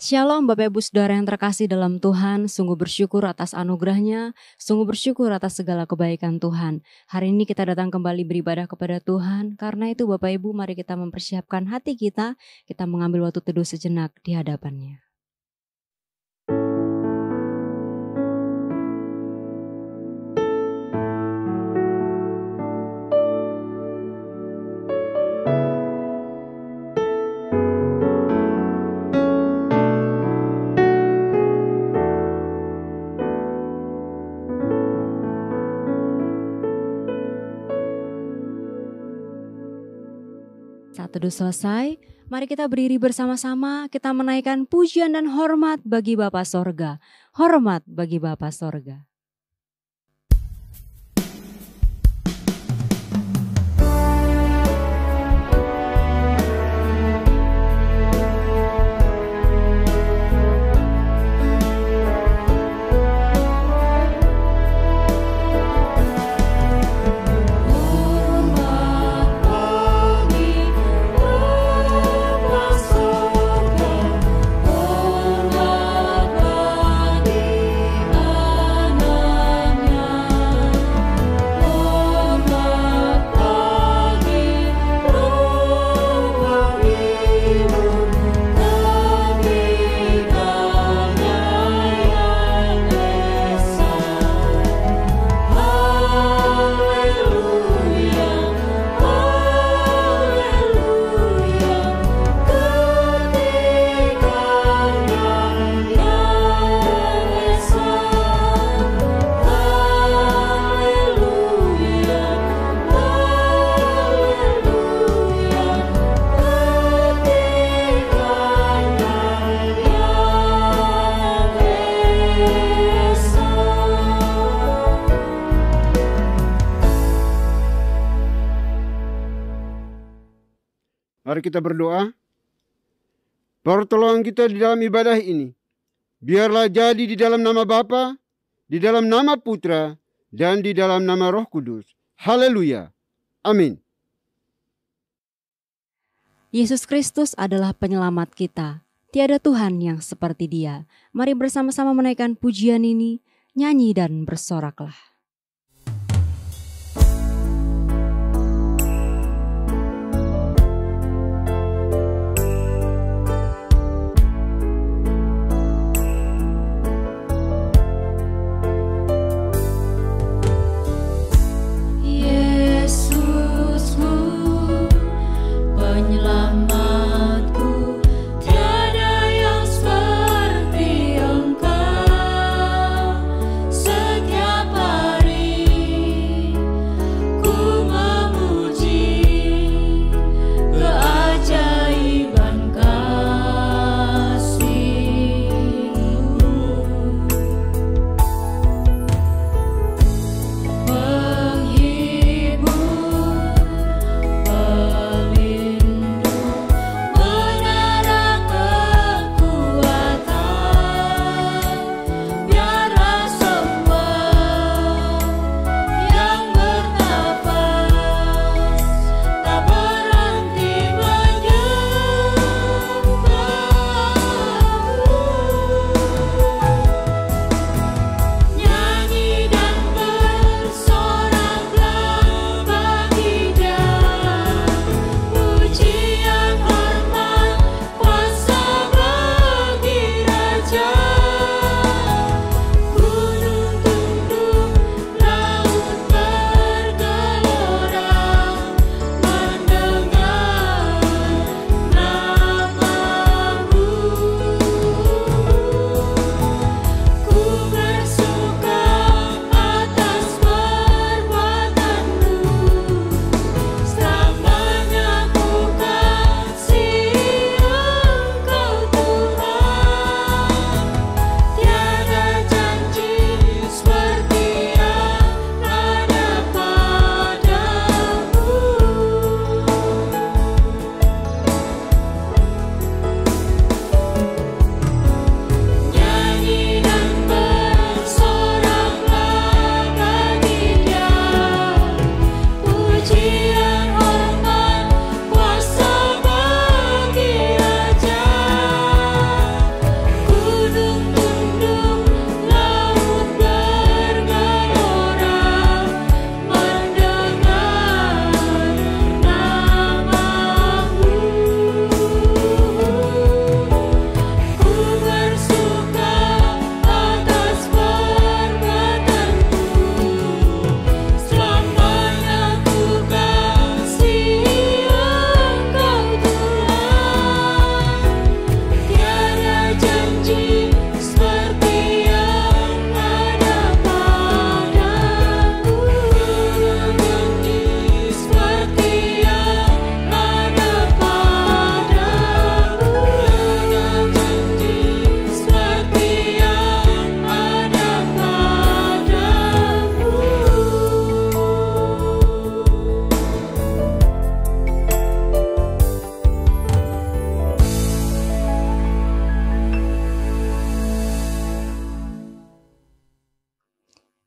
Shalom Bapak Ibu Saudara yang terkasih dalam Tuhan, sungguh bersyukur atas anugerahnya, sungguh bersyukur atas segala kebaikan Tuhan. Hari ini kita datang kembali beribadah kepada Tuhan, karena itu Bapak Ibu mari kita mempersiapkan hati kita mengambil waktu teduh sejenak di hadapannya. Saat teduh selesai, mari kita berdiri bersama-sama, kita menaikkan pujian dan hormat bagi Bapa Sorga. Hormat bagi Bapa Sorga. Mari kita berdoa. Pertolongan kita di dalam ibadah ini, biarlah jadi di dalam nama Bapa, di dalam nama Putra, dan di dalam nama Roh Kudus. Haleluya. Amin. Yesus Kristus adalah penyelamat kita. Tiada Tuhan yang seperti Dia. Mari bersama-sama menaikkan pujian ini, nyanyi dan bersoraklah. Setiap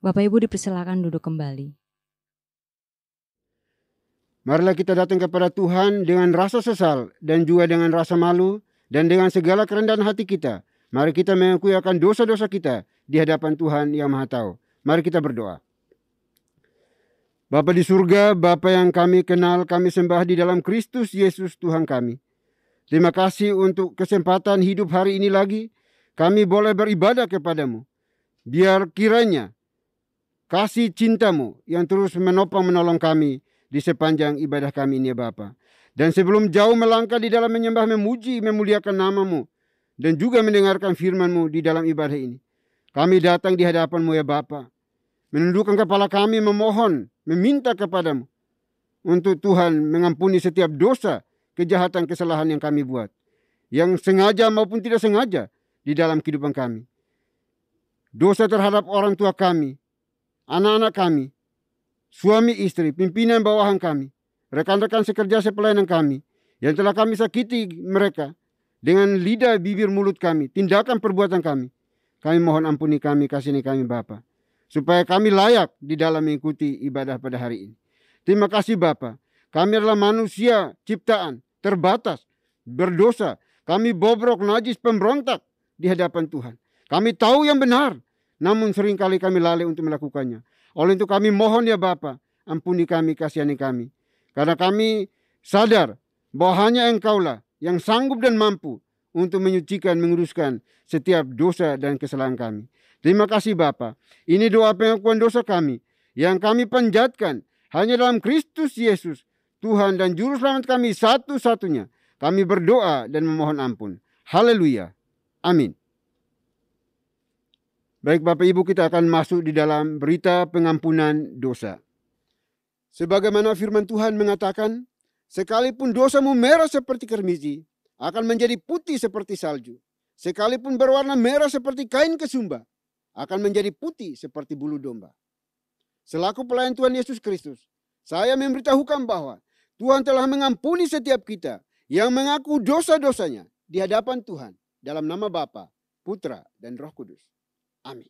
Bapak Ibu dipersilakan duduk kembali. Marilah kita datang kepada Tuhan dengan rasa sesal dan juga dengan rasa malu dan dengan segala kerendahan hati kita. Mari kita mengakui akan dosa-dosa kita di hadapan Tuhan yang Maha Tahu. Mari kita berdoa. Bapa di surga, Bapa yang kami kenal, kami sembah di dalam Kristus Yesus Tuhan kami. Terima kasih untuk kesempatan hidup hari ini lagi. Kami boleh beribadah kepadamu. Biar kiranya kasih cintamu yang terus menopang menolong kami di sepanjang ibadah kami ini ya Bapa. Dan sebelum jauh melangkah di dalam menyembah, memuji, memuliakan namamu, dan juga mendengarkan firman-Mu di dalam ibadah ini, kami datang di hadapan-Mu ya Bapa, menundukkan kepala kami, memohon, meminta kepadamu untuk Tuhan mengampuni setiap dosa, kejahatan, kesalahan yang kami buat, yang sengaja maupun tidak sengaja di dalam kehidupan kami. Dosa terhadap orang tua kami, anak-anak kami, suami istri, pimpinan bawahan kami, rekan-rekan sekerja sepelayanan kami, yang telah kami sakiti mereka dengan lidah, bibir, mulut kami, tindakan, perbuatan kami. Kami mohon ampuni kami, kasihani kami Bapa, supaya kami layak di dalam mengikuti ibadah pada hari ini. Terima kasih Bapa. Kami adalah manusia ciptaan, terbatas, berdosa. Kami bobrok, najis, pemberontak di hadapan Tuhan. Kami tahu yang benar, namun seringkali kami lalai untuk melakukannya. Oleh itu kami mohon ya Bapa, ampuni kami, kasihani kami. Karena kami sadar bahwa hanya Engkaulah yang sanggup dan mampu untuk menyucikan, menguruskan setiap dosa dan kesalahan kami. Terima kasih Bapa. Ini doa pengakuan dosa kami yang kami panjatkan hanya dalam Kristus Yesus, Tuhan dan Juru Selamat kami satu-satunya. Kami berdoa dan memohon ampun. Haleluya. Amin. Baik Bapak Ibu, kita akan masuk di dalam berita pengampunan dosa. Sebagaimana firman Tuhan mengatakan, sekalipun dosamu merah seperti kermisi, akan menjadi putih seperti salju. Sekalipun berwarna merah seperti kain kesumba, akan menjadi putih seperti bulu domba. Selaku pelayan Tuhan Yesus Kristus, saya memberitahukan bahwa Tuhan telah mengampuni setiap kita yang mengaku dosa-dosanya di hadapan Tuhan dalam nama Bapa, Putra, dan Roh Kudus. Amin.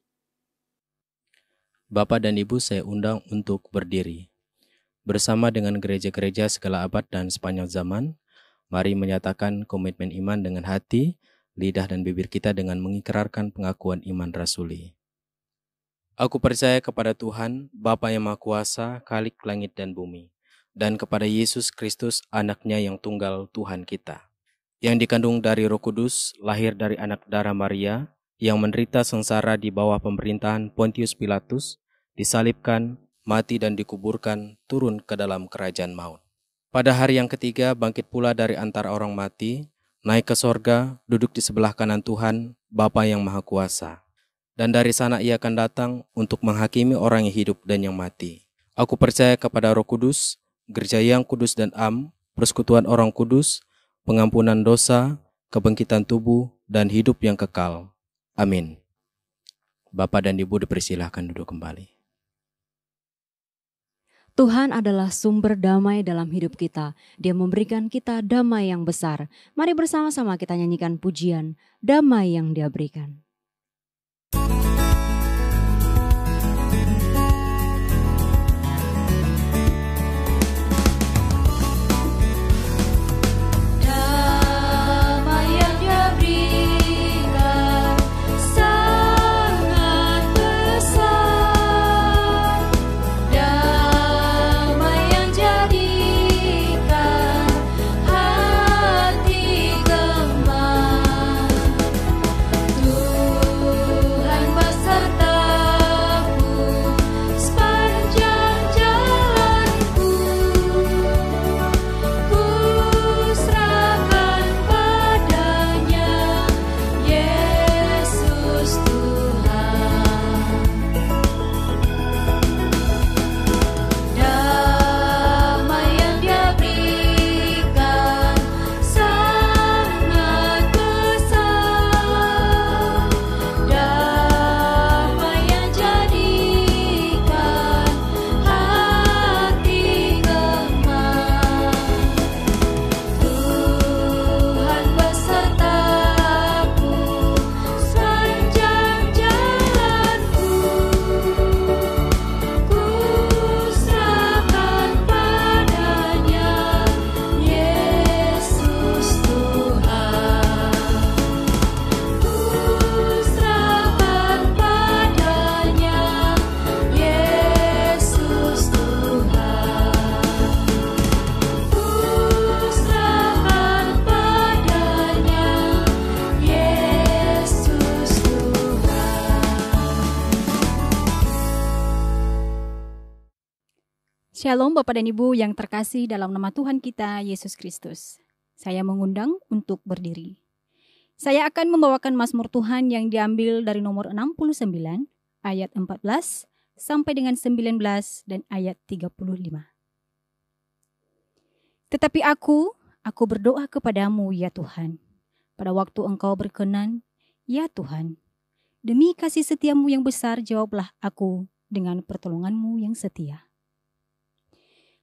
Bapak dan Ibu saya undang untuk berdiri. Bersama dengan gereja-gereja segala abad dan sepanjang zaman, mari menyatakan komitmen iman dengan hati, lidah dan bibir kita dengan mengikrarkan pengakuan iman rasuli. Aku percaya kepada Tuhan, Bapa yang Maha Kuasa, Khalik langit dan bumi, dan kepada Yesus Kristus, Anaknya yang tunggal Tuhan kita, yang dikandung dari Roh Kudus, lahir dari anak darah Maria, yang menderita sengsara di bawah pemerintahan Pontius Pilatus, disalibkan, mati dan dikuburkan, turun ke dalam kerajaan maut. Pada hari yang ketiga bangkit pula dari antara orang mati, naik ke sorga, duduk di sebelah kanan Tuhan, Bapa yang Maha Kuasa. Dan dari sana ia akan datang untuk menghakimi orang yang hidup dan yang mati. Aku percaya kepada Roh Kudus, gereja yang kudus dan am, persekutuan orang kudus, pengampunan dosa, kebangkitan tubuh, dan hidup yang kekal. Amin. Bapak dan Ibu dipersilahkan duduk kembali. Tuhan adalah sumber damai dalam hidup kita. Dia memberikan kita damai yang besar. Mari bersama-sama kita nyanyikan pujian damai yang Dia berikan. Tuhan Shalom Bapak dan Ibu yang terkasih dalam nama Tuhan kita Yesus Kristus. Saya mengundang untuk berdiri. Saya akan membawakan Mazmur Tuhan yang diambil dari nomor 69 ayat 14 sampai dengan 19 dan ayat 35. Tetapi aku berdoa kepadamu ya Tuhan, pada waktu Engkau berkenan, ya Tuhan. Demi kasih setiamu yang besar jawablah aku dengan pertolonganmu yang setia.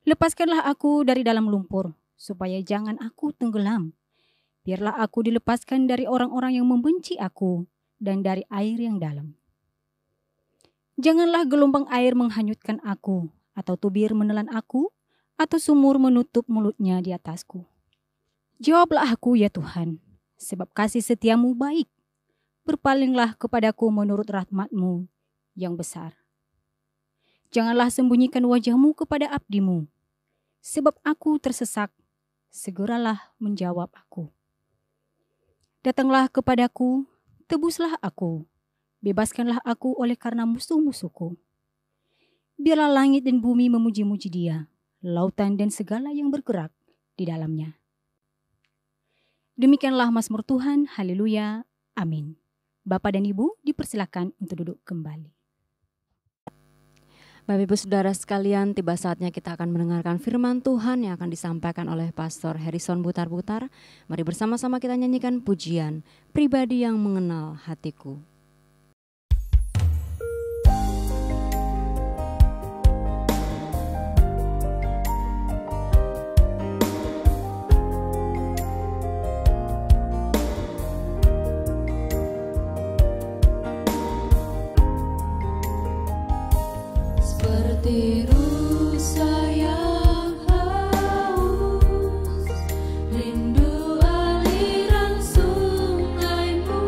Lepaskanlah aku dari dalam lumpur, supaya jangan aku tenggelam. Biarlah aku dilepaskan dari orang-orang yang membenci aku dan dari air yang dalam. Janganlah gelombang air menghanyutkan aku, atau tubir menelan aku, atau sumur menutup mulutnya di atasku. Jawablah aku ya Tuhan, sebab kasih setiamu baik. Berpalinglah kepadaku menurut rahmat-Mu yang besar. Janganlah sembunyikan wajah-Mu kepada abdi-Mu, sebab aku tersesak, segeralah menjawab aku. Datanglah kepadaku, tebuslah aku, bebaskanlah aku oleh karena musuh-musuhku. Biarlah langit dan bumi memuji-muji Dia, lautan dan segala yang bergerak di dalamnya. Demikianlah Mazmur Tuhan, haleluya, amin. Bapak dan Ibu dipersilakan untuk duduk kembali. Bapak Ibu Saudara sekalian, tiba saatnya kita akan mendengarkan firman Tuhan yang akan disampaikan oleh Pastor Harrison Butar-Butar. Mari bersama-sama kita nyanyikan pujian Pribadi yang Mengenal Hatiku. Seperti rusa yang haus, rindu aliran sungai-Mu,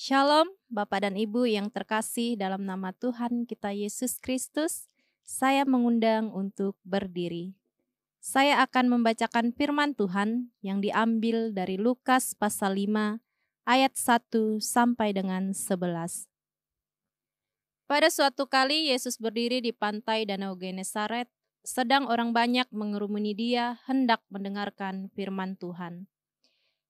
Shalom, Bapak dan Ibu yang terkasih dalam nama Tuhan kita Yesus Kristus. Saya mengundang untuk berdiri. Saya akan membacakan firman Tuhan yang diambil dari Lukas pasal 5 ayat 1 sampai dengan 11. Pada suatu kali Yesus berdiri di pantai Danau Genesaret, sedang orang banyak mengerumuni dia hendak mendengarkan firman Tuhan.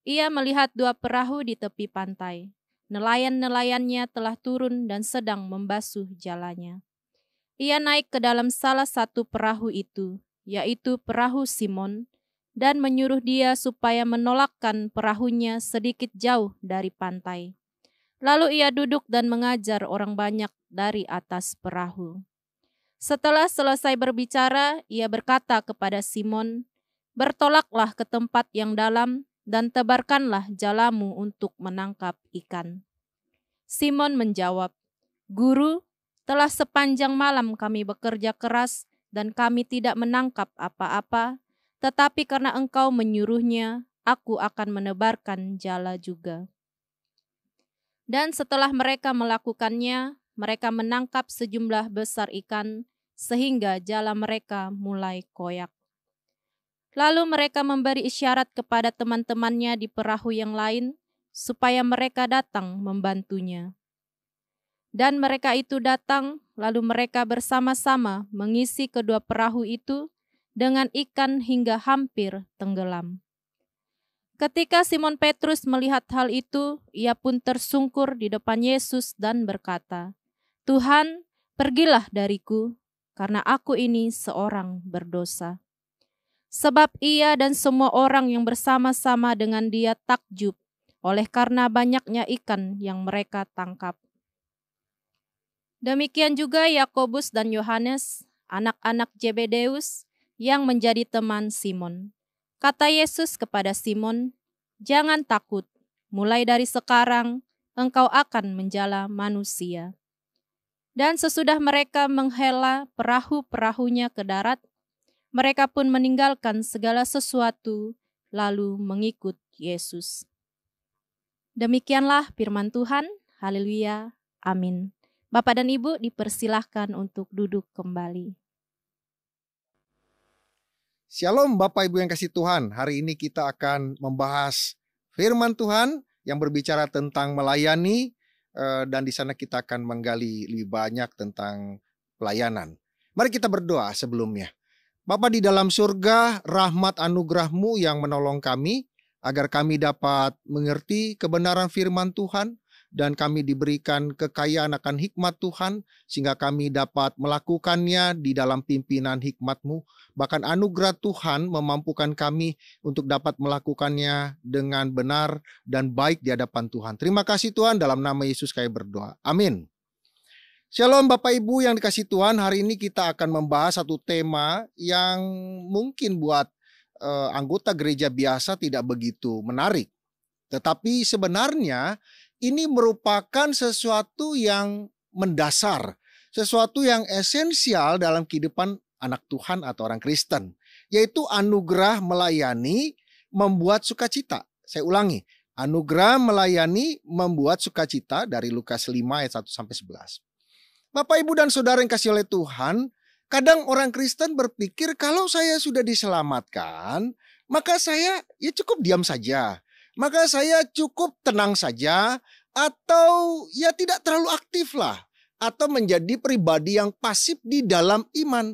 Ia melihat 2 perahu di tepi pantai. Nelayan-nelayannya telah turun dan sedang membasuh jalannya. Ia naik ke dalam salah satu perahu itu, yaitu perahu Simon, dan menyuruh dia supaya menolakkan perahunya sedikit jauh dari pantai. Lalu ia duduk dan mengajar orang banyak dari atas perahu. Setelah selesai berbicara, ia berkata kepada Simon, "Bertolaklah ke tempat yang dalam, dan tebarkanlah jalamu untuk menangkap ikan." Simon menjawab, "Guru, telah sepanjang malam kami bekerja keras dan kami tidak menangkap apa-apa, tetapi karena Engkau menyuruhnya, aku akan menebarkan jala juga." Dan setelah mereka melakukannya, mereka menangkap sejumlah besar ikan, sehingga jala mereka mulai koyak. Lalu mereka memberi isyarat kepada teman-temannya di perahu yang lain, supaya mereka datang membantunya. Dan mereka itu datang, lalu mereka bersama-sama mengisi kedua perahu itu dengan ikan hingga hampir tenggelam. Ketika Simon Petrus melihat hal itu, ia pun tersungkur di depan Yesus dan berkata, "Tuhan, pergilah dariku, karena aku ini seorang berdosa." Sebab ia dan semua orang yang bersama-sama dengan dia takjub oleh karena banyaknya ikan yang mereka tangkap. Demikian juga Yakobus dan Yohanes, anak-anak Zebedeus, yang menjadi teman Simon. Kata Yesus kepada Simon, "Jangan takut, mulai dari sekarang engkau akan menjala manusia." Dan sesudah mereka menghela perahu-perahunya ke darat, mereka pun meninggalkan segala sesuatu, lalu mengikut Yesus. Demikianlah firman Tuhan. Haleluya. Amin. Bapak dan Ibu dipersilahkan untuk duduk kembali. Shalom Bapak Ibu yang kasih Tuhan. Hari ini kita akan membahas firman Tuhan yang berbicara tentang melayani, dan di sana kita akan menggali lebih banyak tentang pelayanan. Mari kita berdoa sebelumnya. Bapa di dalam surga, rahmat anugerah-Mu yang menolong kami, agar kami dapat mengerti kebenaran firman Tuhan, dan kami diberikan kekayaan akan hikmat Tuhan, sehingga kami dapat melakukannya di dalam pimpinan hikmat-Mu. Bahkan anugerah Tuhan memampukan kami untuk dapat melakukannya dengan benar dan baik di hadapan Tuhan. Terima kasih Tuhan, dalam nama Yesus kami berdoa. Amin. Shalom Bapak Ibu yang dikasih Tuhan, hari ini kita akan membahas satu tema yang mungkin buat anggota gereja biasa tidak begitu menarik. Tetapi sebenarnya ini merupakan sesuatu yang mendasar, sesuatu yang esensial dalam kehidupan anak Tuhan atau orang Kristen, yaitu anugerah melayani membuat sukacita. Saya ulangi, anugerah melayani membuat sukacita dari Lukas 5 ayat 1-11. Bapak, Ibu, dan Saudara yang kasih oleh Tuhan, kadang orang Kristen berpikir kalau saya sudah diselamatkan, maka saya ya cukup diam saja. Maka saya cukup tenang saja, atau ya tidak terlalu aktif lah. Atau menjadi pribadi yang pasif di dalam iman.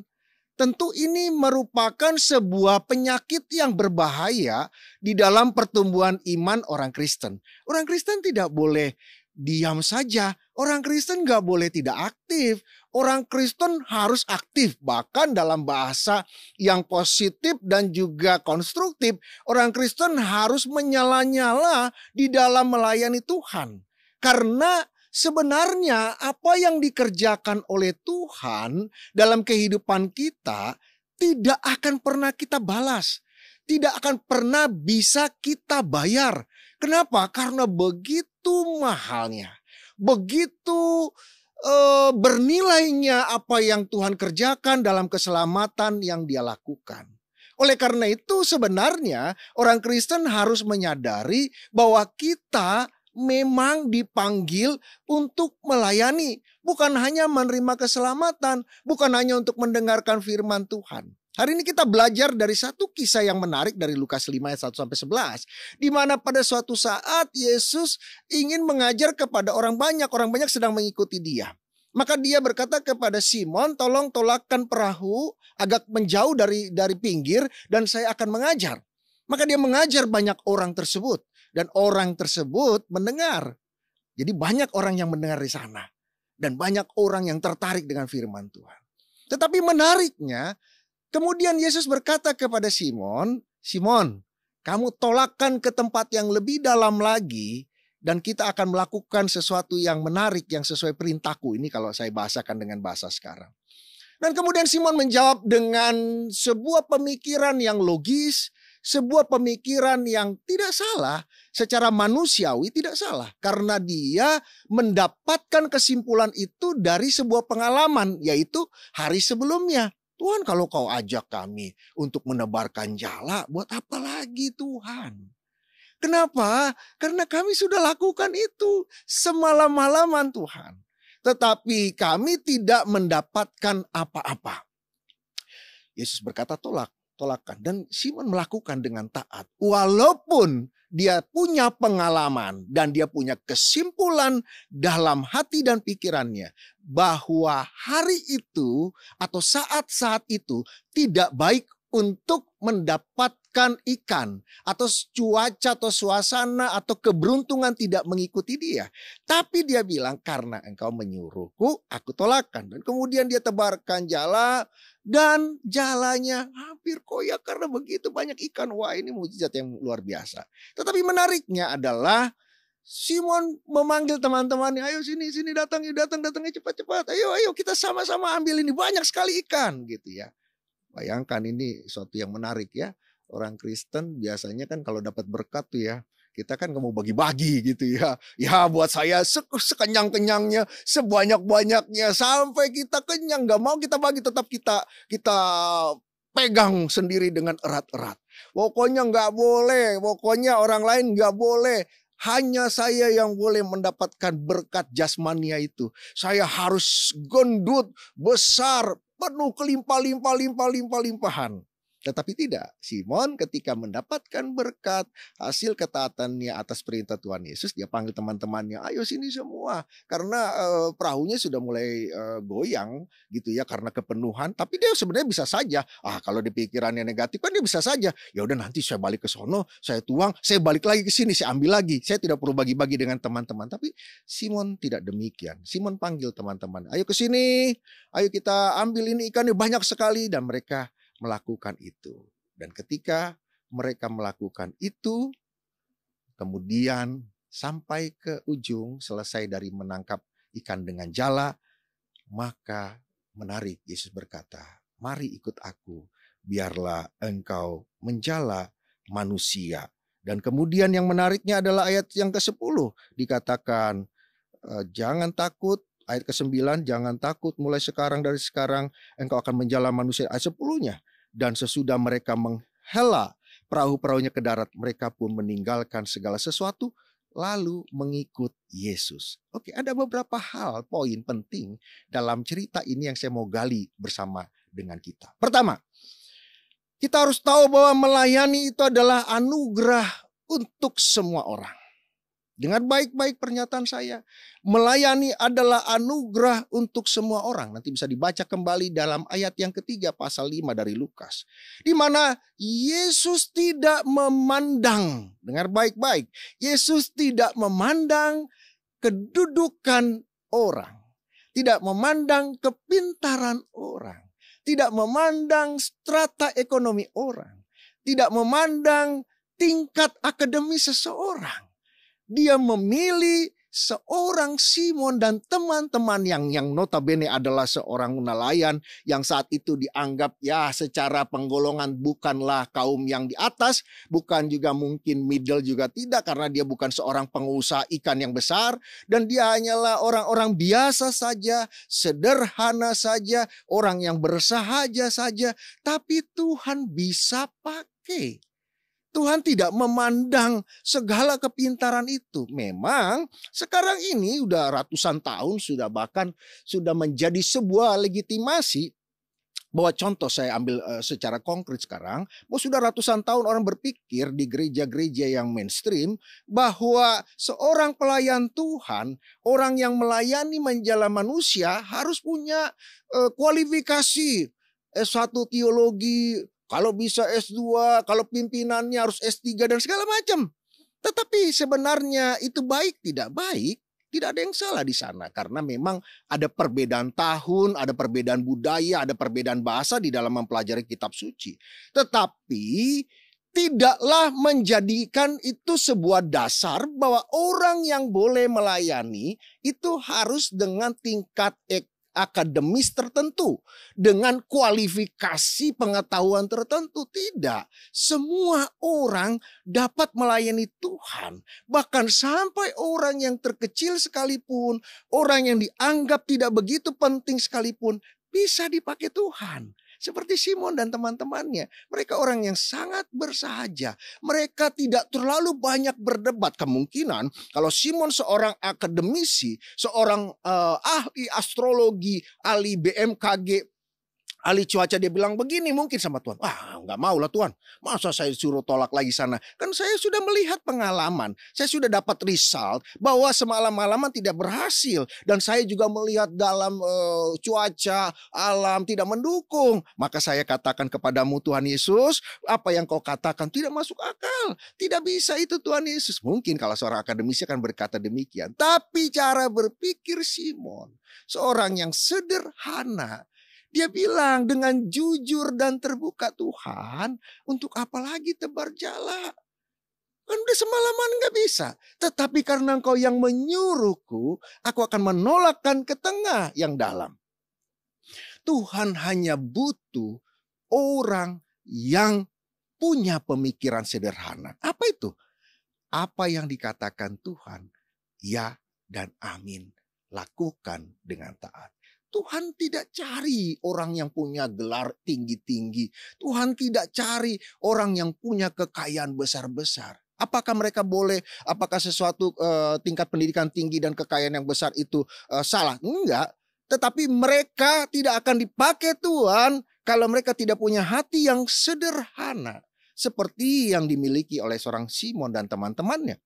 Tentu ini merupakan sebuah penyakit yang berbahaya di dalam pertumbuhan iman orang Kristen. Orang Kristen tidak boleh diam saja. Orang Kristen gak boleh tidak aktif. Orang Kristen harus aktif. Bahkan dalam bahasa yang positif dan juga konstruktif, orang Kristen harus menyala-nyala di dalam melayani Tuhan. Karena sebenarnya apa yang dikerjakan oleh Tuhan dalam kehidupan kita tidak akan pernah kita balas. Tidak akan pernah bisa kita bayar. Kenapa? Karena begitu mahalnya. Begitu bernilainya apa yang Tuhan kerjakan dalam keselamatan yang Dia lakukan. Oleh karena itu sebenarnya orang Kristen harus menyadari bahwa kita memang dipanggil untuk melayani. Bukan hanya menerima keselamatan, bukan hanya untuk mendengarkan firman Tuhan. Hari ini kita belajar dari satu kisah yang menarik dari Lukas 5 ayat 1-11. Di mana pada suatu saat Yesus ingin mengajar kepada orang banyak sedang mengikuti dia. Maka dia berkata kepada Simon, tolong tolakkan perahu agak menjauh dari pinggir dan saya akan mengajar. Maka dia mengajar banyak orang tersebut. Dan orang tersebut mendengar. Jadi banyak orang yang mendengar di sana. Dan banyak orang yang tertarik dengan firman Tuhan. Tetapi menariknya, kemudian Yesus berkata kepada Simon, Simon, kamu tolakkan ke tempat yang lebih dalam lagi. Dan kita akan melakukan sesuatu yang menarik yang sesuai perintahku. Ini kalau saya bahasakan dengan bahasa sekarang. Dan kemudian Simon menjawab dengan sebuah pemikiran yang logis. Sebuah pemikiran yang tidak salah, secara manusiawi tidak salah. Karena dia mendapatkan kesimpulan itu dari sebuah pengalaman, yaitu hari sebelumnya. Tuhan, kalau kau ajak kami untuk menebarkan jala, buat apa lagi Tuhan? Kenapa? Karena kami sudah lakukan itu semalam-malaman Tuhan. Tetapi kami tidak mendapatkan apa-apa. Yesus berkata tolakkan. Dan Simon melakukan dengan taat. Walaupun dia punya pengalaman dan dia punya kesimpulan dalam hati dan pikirannya. Bahwa hari itu atau saat-saat itu tidak baik untuk mendapatkan ikan. Atau cuaca atau suasana atau keberuntungan tidak mengikuti dia. Tapi dia bilang karena engkau menyuruhku aku tolakkan. Dan kemudian dia tebarkan jala. Dan jalannya hampir koyak karena begitu banyak ikan. Wah, ini mujizat yang luar biasa. Tetapi menariknya adalah Simon memanggil teman-temannya. Ayo sini datang cepat. Ayo kita sama-sama ambil ini, banyak sekali ikan gitu ya. Bayangkan ini suatu yang menarik ya. Orang Kristen biasanya kan kalau dapat berkat tuh ya, kita kan gak mau bagi-bagi gitu ya. Ya buat saya sekenyang-kenyangnya, sebanyak-banyaknya sampai kita kenyang. Gak mau kita bagi, tetap kita pegang sendiri dengan erat-erat. Pokoknya gak boleh, pokoknya orang lain gak boleh. Hanya saya yang boleh mendapatkan berkat jasmania itu. Saya harus gendut, besar, penuh kelimpah-limpahan. Tetapi tidak, Simon ketika mendapatkan berkat hasil ketaatannya atas perintah Tuhan Yesus, dia panggil teman-temannya, ayo sini semua. Karena perahunya sudah mulai goyang gitu ya karena kepenuhan. Tapi dia sebenarnya bisa saja, kalau di pikirannya negatif kan dia bisa saja. Ya udah nanti saya balik ke sono, saya tuang, saya balik lagi ke sini, saya ambil lagi. Saya tidak perlu bagi-bagi dengan teman-teman. Tapi Simon tidak demikian. Simon panggil teman-teman, ayo ke sini, ayo kita ambil ini ikannya banyak sekali. Dan mereka melakukan itu. Dan ketika mereka melakukan itu, kemudian sampai ke ujung, selesai dari menangkap ikan dengan jala, maka menarik, Yesus berkata, mari ikut aku, biarlah engkau menjala manusia. Dan kemudian yang menariknya adalah ayat yang ke-10, dikatakan, jangan takut. Ayat ke-9, jangan takut, mulai sekarang, dari sekarang engkau akan menjala manusia. Ayat 10-nya, dan sesudah mereka menghela perahu-perahunya ke darat, mereka pun meninggalkan segala sesuatu, lalu mengikut Yesus. Oke, ada beberapa hal, poin penting dalam cerita ini yang saya mau gali bersama dengan kita. Pertama, kita harus tahu bahwa melayani itu adalah anugerah untuk semua orang. Dengan baik-baik pernyataan saya, melayani adalah anugerah untuk semua orang. Nanti bisa dibaca kembali dalam ayat yang ketiga pasal 5 dari Lukas. Di mana Yesus tidak memandang, dengar baik-baik, Yesus tidak memandang kedudukan orang. Tidak memandang kepintaran orang. Tidak memandang strata ekonomi orang. Tidak memandang tingkat akademis seseorang. Dia memilih seorang Simon dan teman-teman yang notabene adalah seorang nelayan yang saat itu dianggap ya secara penggolongan bukanlah kaum yang di atas, bukan juga mungkin middle juga tidak karena dia bukan seorang pengusaha ikan yang besar dan dia hanyalah orang-orang biasa saja, sederhana saja, orang yang bersahaja saja, tapi Tuhan bisa pakai. Tuhan tidak memandang segala kepintaran itu. Memang sekarang ini udah ratusan tahun bahkan sudah menjadi sebuah legitimasi. Bahwa contoh saya ambil secara konkret sekarang, bahwa sudah ratusan tahun orang berpikir di gereja-gereja yang mainstream bahwa seorang pelayan Tuhan, orang yang melayani menjala manusia harus punya kualifikasi S1 teologi, kalau bisa S2, kalau pimpinannya harus S3 dan segala macam. Tetapi sebenarnya itu baik tidak baik, tidak ada yang salah di sana. Karena memang ada perbedaan tahun, ada perbedaan budaya, ada perbedaan bahasa di dalam mempelajari kitab suci. Tetapi tidaklah menjadikan itu sebuah dasar bahwa orang yang boleh melayani itu harus dengan tingkat akademis tertentu, dengan kualifikasi pengetahuan tertentu. Tidak, semua orang dapat melayani Tuhan. Bahkan sampai orang yang terkecil sekalipun, orang yang dianggap tidak begitu penting sekalipun, bisa dipakai Tuhan. Seperti Simon dan teman-temannya. Mereka orang yang sangat bersahaja. Mereka tidak terlalu banyak berdebat. Kemungkinan kalau Simon seorang akademisi, seorang ahli astrologi, ahli BMKG, ahli cuaca, dia bilang begini mungkin sama Tuhan. Wah, nggak mau lah Tuhan. Masa saya suruh tolak lagi sana? Kan saya sudah melihat pengalaman. Saya sudah dapat result bahwa semalam-malaman tidak berhasil. Dan saya juga melihat dalam cuaca, alam tidak mendukung. Maka saya katakan kepadamu Tuhan Yesus, apa yang kau katakan tidak masuk akal. Tidak bisa itu Tuhan Yesus. Mungkin kalau seorang akademisi akan berkata demikian. Tapi cara berpikir Simon, seorang yang sederhana, dia bilang dengan jujur dan terbuka, Tuhan, untuk apa lagi tebar jala? Kan udah semalaman gak bisa. Tetapi karena Engkau yang menyuruhku, aku akan menolakkan ke tengah yang dalam. Tuhan hanya butuh orang yang punya pemikiran sederhana. Apa itu? Apa yang dikatakan Tuhan, ya dan amin. Lakukan dengan taat. Tuhan tidak cari orang yang punya gelar tinggi-tinggi. Tuhan tidak cari orang yang punya kekayaan besar-besar. Apakah mereka boleh, apakah sesuatu tingkat pendidikan tinggi dan kekayaan yang besar itu salah? Enggak. Tetapi mereka tidak akan dipakai Tuhan kalau mereka tidak punya hati yang sederhana. Seperti yang dimiliki oleh seorang Simon dan teman-temannya.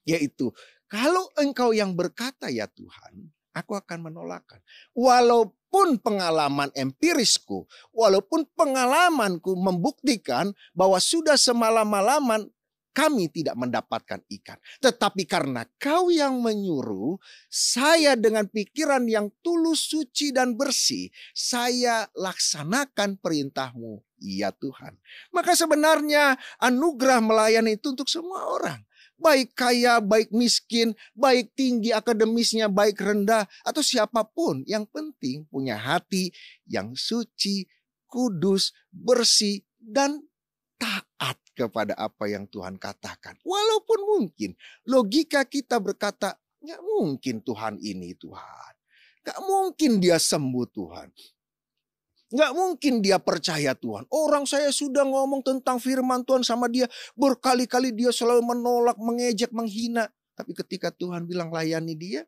Yaitu, kalau engkau yang berkata ya Tuhan, aku akan menolakkan. Walaupun pengalaman empirisku, walaupun pengalamanku membuktikan bahwa sudah semalam-malaman kami tidak mendapatkan ikan. Tetapi karena kau yang menyuruh, saya dengan pikiran yang tulus, suci dan bersih, saya laksanakan perintahmu, ya Tuhan. Maka sebenarnya anugerah melayani itu untuk semua orang. Baik kaya, baik miskin, baik tinggi akademisnya, baik rendah, atau siapapun. Yang penting punya hati yang suci, kudus, bersih, dan taat kepada apa yang Tuhan katakan. Walaupun mungkin logika kita berkata, nggak mungkin Tuhan ini Tuhan. Nggak mungkin dia sembuh Tuhan. Nggak mungkin dia percaya Tuhan. Orang saya sudah ngomong tentang firman Tuhan sama dia. Berkali-kali dia selalu menolak, mengejek, menghina. Tapi ketika Tuhan bilang layani dia.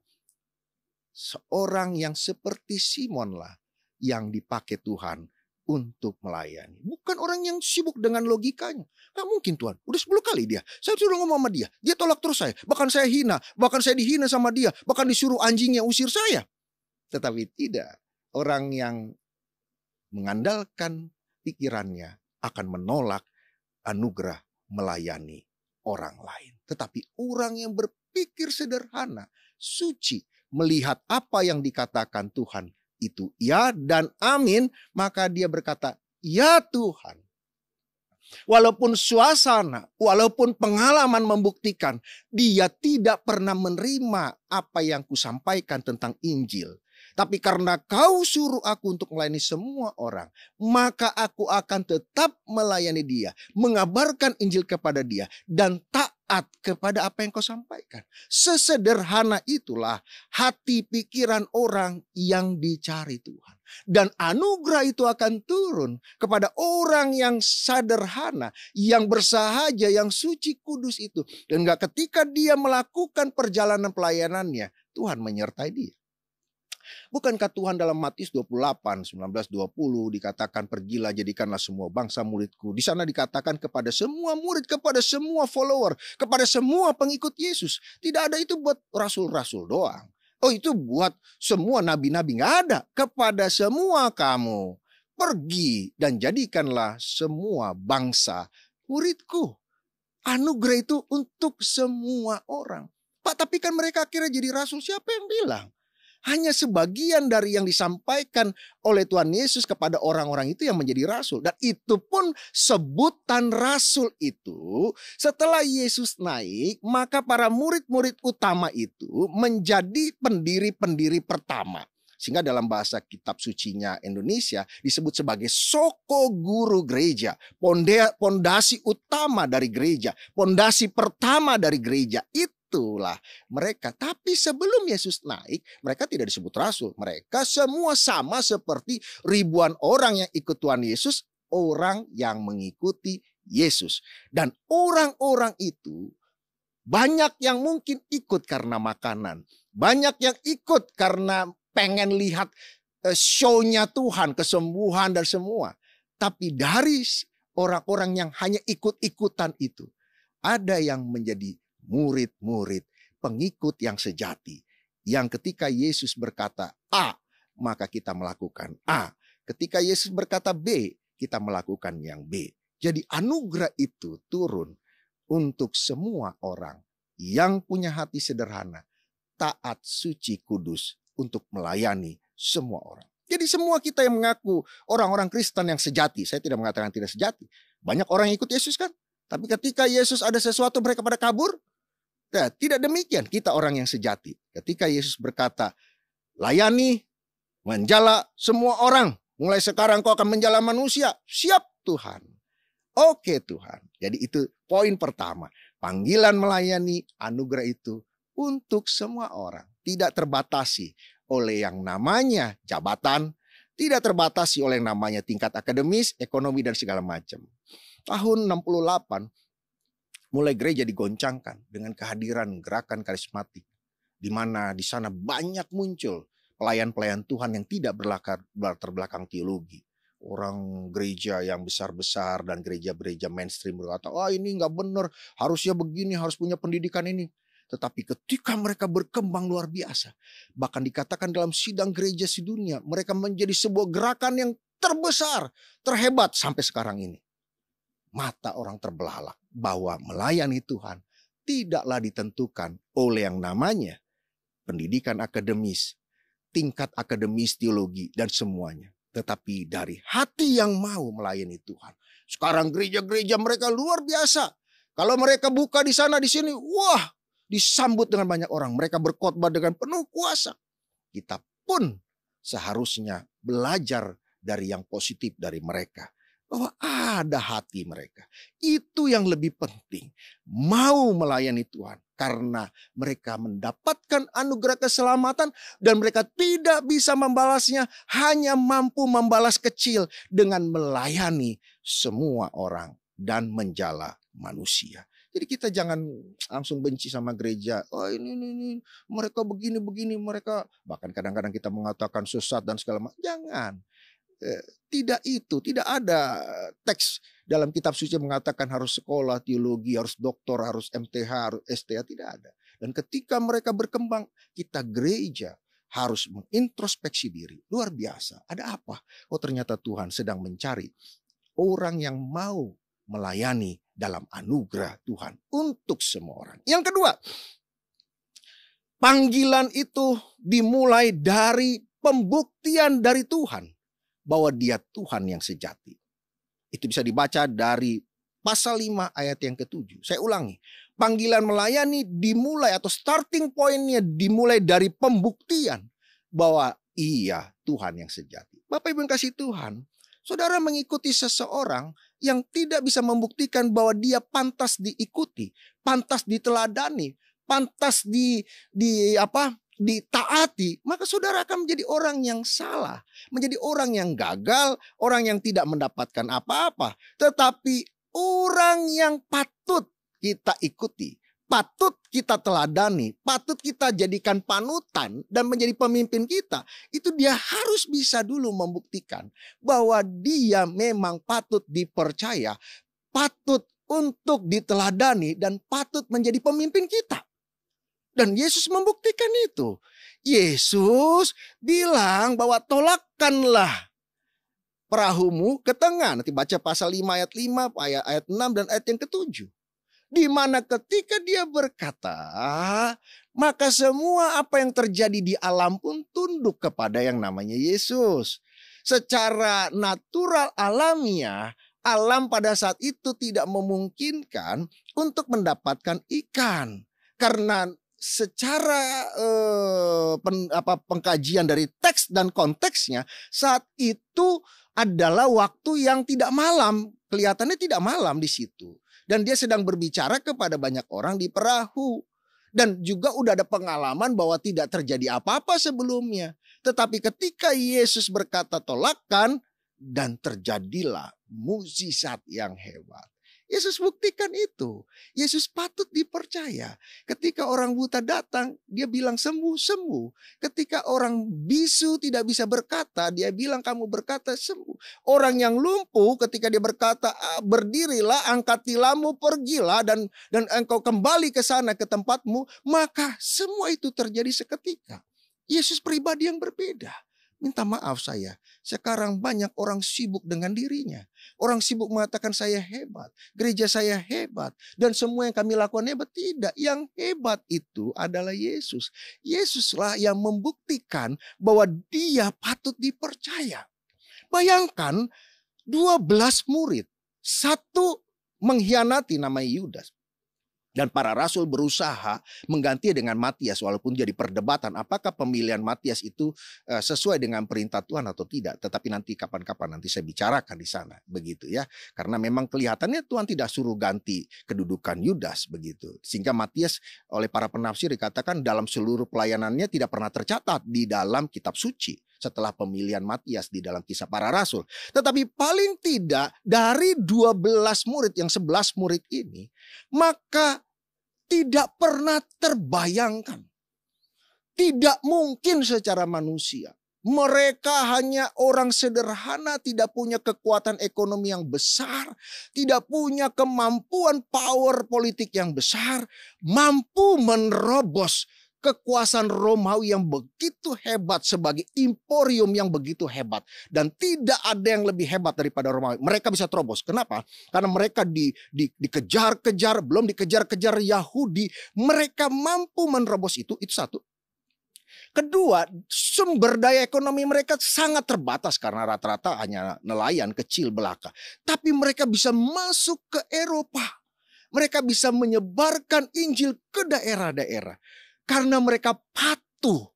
Seorang yang seperti Simon lah yang dipakai Tuhan untuk melayani. Bukan orang yang sibuk dengan logikanya. Nggak mungkin Tuhan. Udah 10 kali dia. Saya sudah ngomong sama dia. Dia tolak terus saya. Bahkan saya hina. Bahkan saya dihina sama dia. Bahkan disuruh anjingnya usir saya. Tetapi tidak. Orang yang mengandalkan pikirannya akan menolak anugerah melayani orang lain. Tetapi orang yang berpikir sederhana, suci, melihat apa yang dikatakan Tuhan itu ya dan amin, maka dia berkata, ya Tuhan. Walaupun suasana, walaupun pengalaman membuktikan dia tidak pernah menerima apa yang kusampaikan tentang Injil. Tapi karena kau suruh aku untuk melayani semua orang, maka aku akan tetap melayani dia, mengabarkan Injil kepada dia, dan tak taat kepada apa yang kau sampaikan. Sesederhana itulah hati pikiran orang yang dicari Tuhan. Dan anugerah itu akan turun kepada orang yang sederhana, yang bersahaja, yang suci kudus itu. Dan ketika dia melakukan perjalanan pelayanannya, Tuhan menyertai dia. Bukankah Tuhan dalam Matius 28, 19-20 dikatakan, pergilah jadikanlah semua bangsa muridku. Di sana dikatakan kepada semua murid, kepada semua follower, kepada semua pengikut Yesus. Tidak ada itu buat rasul-rasul doang. Oh, itu buat semua nabi-nabi. Nggak ada. Kepada semua kamu, pergi dan jadikanlah semua bangsa muridku. Anugerah itu untuk semua orang. Pak, tapi kan mereka akhirnya jadi rasul. Siapa yang bilang? Hanya sebagian dari yang disampaikan oleh Tuhan Yesus kepada orang-orang itu yang menjadi rasul. Dan itu pun sebutan rasul itu setelah Yesus naik, maka para murid-murid utama itu menjadi pendiri-pendiri pertama. Sehingga dalam bahasa kitab sucinya Indonesia disebut sebagai soko guru gereja. Pondasi utama dari gereja. Pondasi pertama dari gereja. Itulah mereka. Tapi sebelum Yesus naik, mereka tidak disebut rasul. Mereka semua sama seperti ribuan orang yang ikut Tuhan Yesus, orang yang mengikuti Yesus. Dan orang-orang itu banyak yang mungkin ikut karena makanan. Banyak yang ikut karena pengen lihat show-nya Tuhan, kesembuhan dan semua. Tapi dari orang-orang yang hanya ikut-ikutan itu, ada yang menjadi murid-murid, pengikut yang sejati. Yang ketika Yesus berkata A, maka kita melakukan A. Ketika Yesus berkata B, kita melakukan yang B. Jadi anugerah itu turun untuk semua orang yang punya hati sederhana, taat, suci, kudus untuk melayani semua orang. Jadi semua kita yang mengaku orang-orang Kristen yang sejati, saya tidak mengatakan tidak sejati. Banyak orang yang ikut Yesus kan? Tapi ketika Yesus ada sesuatu mereka pada kabur. Nah, tidak demikian kita orang yang sejati. Ketika Yesus berkata, layani, menjala semua orang. Mulai sekarang kau akan menjala manusia. Siap Tuhan. Oke Tuhan. Jadi itu poin pertama. Panggilan melayani, anugerah itu untuk semua orang. Tidak terbatasi oleh yang namanya jabatan. Tidak terbatasi oleh yang namanya tingkat akademis, ekonomi dan segala macam. Tahun 68. Mulai gereja digoncangkan dengan kehadiran gerakan karismatik. Di mana di sana banyak muncul pelayan-pelayan Tuhan yang tidak berlatar belakang teologi. Orang gereja yang besar-besar dan gereja-gereja mainstream berkata, wah ini nggak benar, harusnya begini, harus punya pendidikan ini. Tetapi ketika mereka berkembang luar biasa, bahkan dikatakan dalam sidang gereja sedunia, mereka menjadi sebuah gerakan yang terbesar, terhebat sampai sekarang ini. Mata orang terbelalak bahwa melayani Tuhan tidaklah ditentukan oleh yang namanya pendidikan akademis, tingkat akademis teologi dan semuanya. Tetapi dari hati yang mau melayani Tuhan. Sekarang gereja-gereja mereka luar biasa. Kalau mereka buka di sana di sini, wah, disambut dengan banyak orang. Mereka berkhotbah dengan penuh kuasa. Kita pun seharusnya belajar dari yang positif dari mereka. Bahwa ada hati mereka. Itu yang lebih penting. Mau melayani Tuhan. Karena mereka mendapatkan anugerah keselamatan. Dan mereka tidak bisa membalasnya. Hanya mampu membalas kecil. Dengan melayani semua orang. Dan menjala manusia. Jadi kita jangan langsung benci sama gereja. Oh ini mereka begini-begini. Mereka bahkan kadang-kadang kita mengatakan sesat dan segala macam. Jangan. Tidak itu, tidak ada teks dalam kitab suci mengatakan harus sekolah teologi, harus doktor, harus MTH, harus STA, tidak ada. Dan ketika mereka berkembang, kita gereja harus mengintrospeksi diri. Luar biasa, ada apa? Oh ternyata Tuhan sedang mencari orang yang mau melayani dalam anugerah Tuhan untuk semua orang. Yang kedua, panggilan itu dimulai dari pembuktian dari Tuhan. Bahwa dia Tuhan yang sejati. Itu bisa dibaca dari pasal 5 ayat yang ke-7. Saya ulangi. Panggilan melayani dimulai atau starting pointnya dimulai dari pembuktian. Bahwa ia Tuhan yang sejati. Bapak Ibu yang kasih Tuhan. Saudara mengikuti seseorang yang tidak bisa membuktikan bahwa dia pantas diikuti, pantas diteladani, pantas ditaati, maka saudara akan menjadi orang yang salah, menjadi orang yang gagal, orang yang tidak mendapatkan apa-apa. Tetapi orang yang patut kita ikuti, patut kita teladani, patut kita jadikan panutan dan menjadi pemimpin kita, itu dia harus bisa dulu membuktikan bahwa dia memang patut dipercaya, patut untuk diteladani, dan patut menjadi pemimpin kita. Dan Yesus membuktikan itu. Yesus bilang bahwa tolakkanlah perahumu ke tengah. Nanti baca pasal 5 ayat 5, ayat 6 dan ayat yang ke-7. Di mana ketika dia berkata, maka semua apa yang terjadi di alam pun tunduk kepada yang namanya Yesus. Secara natural alamiah, alam pada saat itu tidak memungkinkan untuk mendapatkan ikan. Karena secara pengkajian dari teks dan konteksnya, saat itu adalah waktu yang tidak malam. Kelihatannya tidak malam di situ. Dan dia sedang berbicara kepada banyak orang di perahu. Dan juga udah ada pengalaman bahwa tidak terjadi apa-apa sebelumnya. Tetapi ketika Yesus berkata tolakkan, dan terjadilah mukjizat yang hebat. Yesus buktikan itu. Yesus patut dipercaya. Ketika orang buta datang, dia bilang sembuh, sembuh. Ketika orang bisu tidak bisa berkata, dia bilang kamu berkata sembuh. Orang yang lumpuh ketika dia berkata berdirilah, angkat tilammu, pergilah dan engkau kembali ke sana ke tempatmu, maka semua itu terjadi seketika. Yesus pribadi yang berbeda. Minta maaf saya, sekarang banyak orang sibuk dengan dirinya. Orang sibuk mengatakan saya hebat, gereja saya hebat, dan semua yang kami lakukan hebat. Tidak, yang hebat itu adalah Yesus. Yesuslah yang membuktikan bahwa dia patut dipercaya. Bayangkan 12 murid, satu mengkhianati namanya Yudas. Dan para rasul berusaha mengganti dengan Matias, walaupun jadi perdebatan apakah pemilihan Matias itu sesuai dengan perintah Tuhan atau tidak. Tetapi nanti kapan-kapan nanti saya bicarakan di sana, begitu ya. Karena memang kelihatannya Tuhan tidak suruh ganti kedudukan Yudas begitu. Sehingga Matias oleh para penafsir dikatakan dalam seluruh pelayanannya tidak pernah tercatat di dalam kitab suci setelah pemilihan Matias di dalam Kisah Para Rasul. Tetapi paling tidak dari 12 murid yang 11 murid ini, maka tidak pernah terbayangkan. Tidak mungkin secara manusia. Mereka hanya orang sederhana, tidak punya kekuatan ekonomi yang besar, tidak punya kemampuan power politik yang besar, mampu menerobos kekuasaan Romawi yang begitu hebat sebagai imperium yang begitu hebat. Dan tidak ada yang lebih hebat daripada Romawi. Mereka bisa terobos. Kenapa? Karena mereka dikejar-kejar, belum dikejar-kejar Yahudi. Mereka mampu menerobos itu satu. Kedua, sumber daya ekonomi mereka sangat terbatas karena rata-rata hanya nelayan kecil belaka. Tapi mereka bisa masuk ke Eropa. Mereka bisa menyebarkan Injil ke daerah-daerah. Karena mereka patuh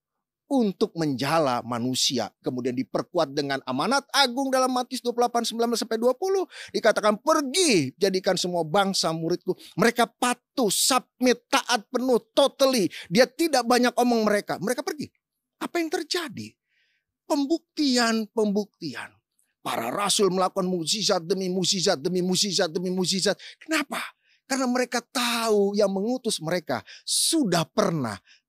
untuk menjala manusia. Kemudian diperkuat dengan amanat agung dalam Matius 28, 19-20. Dikatakan pergi jadikan semua bangsa muridku. Mereka patuh, submit, taat penuh, totally. Dia tidak banyak omong mereka. Mereka pergi. Apa yang terjadi? Pembuktian. Para rasul melakukan mukjizat demi mukjizat demi mukjizat demi mukjizat. Kenapa? Karena mereka tahu yang mengutus mereka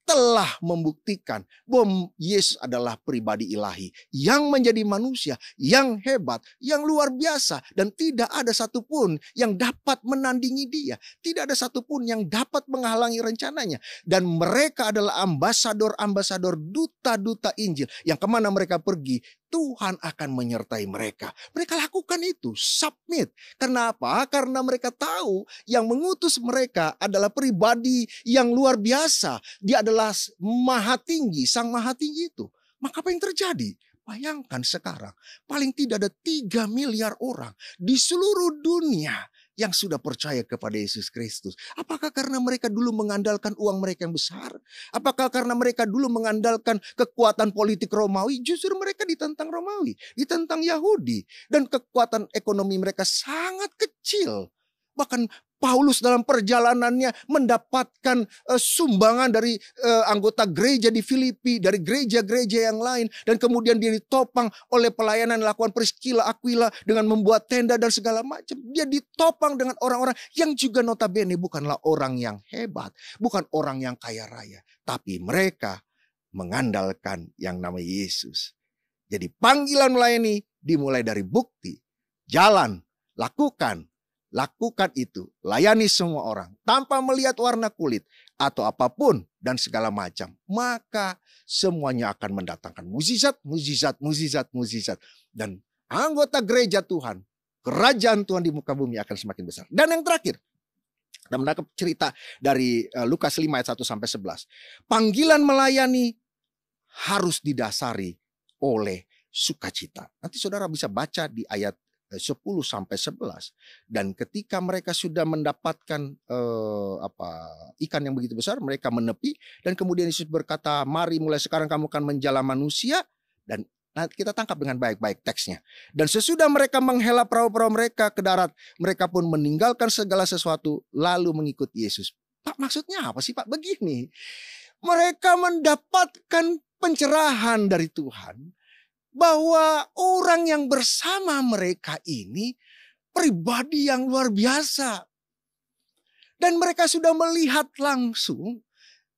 telah membuktikan bahwa Yesus adalah pribadi ilahi yang menjadi manusia, yang hebat, yang luar biasa. Dan tidak ada satupun yang dapat menandingi dia. Tidak ada satupun yang dapat menghalangi rencananya. Dan mereka adalah ambasador-ambasador, duta-duta Injil. Yang kemana mereka pergi, Tuhan akan menyertai mereka. Mereka lakukan itu, submit. Kenapa? Karena mereka tahu yang mengutus mereka adalah pribadi yang luar biasa. Dia adalah maha tinggi, sang maha tinggi itu. Maka apa yang terjadi? Bayangkan sekarang, paling tidak ada 3 miliar orang di seluruh dunia yang sudah percaya kepada Yesus Kristus? Apakah karena mereka dulu mengandalkan uang mereka yang besar? Apakah karena mereka dulu mengandalkan kekuatan politik Romawi? Justru mereka ditentang Romawi, ditentang Yahudi. Dan kekuatan ekonomi mereka sangat kecil. Bahkan Paulus dalam perjalanannya mendapatkan sumbangan dari anggota gereja di Filipi, dari gereja-gereja yang lain. Dan kemudian dia ditopang oleh pelayanan yang dilakukan Priscilla, Aquila dengan membuat tenda dan segala macam. Dia ditopang dengan orang-orang yang juga notabene bukanlah orang yang hebat, bukan orang yang kaya raya. Tapi mereka mengandalkan yang namanya Yesus. Jadi panggilan melayani dimulai dari bukti, jalan, lakukan. Lakukan itu, layani semua orang tanpa melihat warna kulit atau apapun dan segala macam. Maka semuanya akan mendatangkan mukjizat, mukjizat, mukjizat, mukjizat. Dan anggota gereja Tuhan, kerajaan Tuhan di muka bumi akan semakin besar. Dan yang terakhir, kita menangkap cerita dari Lukas 5 ayat 1-11. Panggilan melayani harus didasari oleh sukacita. Nanti saudara bisa baca di ayat 10-11. Dan ketika mereka sudah mendapatkan ikan yang begitu besar, mereka menepi. Dan kemudian Yesus berkata, mari mulai sekarang kamu akan menjala manusia. Dan nanti kita tangkap dengan baik-baik teksnya. Dan sesudah mereka menghela perahu-perahu mereka ke darat, mereka pun meninggalkan segala sesuatu lalu mengikut Yesus. Pak, maksudnya apa sih Pak? Begini, mereka mendapatkan pencerahan dari Tuhan bahwa orang yang bersama mereka ini pribadi yang luar biasa. Dan mereka sudah melihat langsung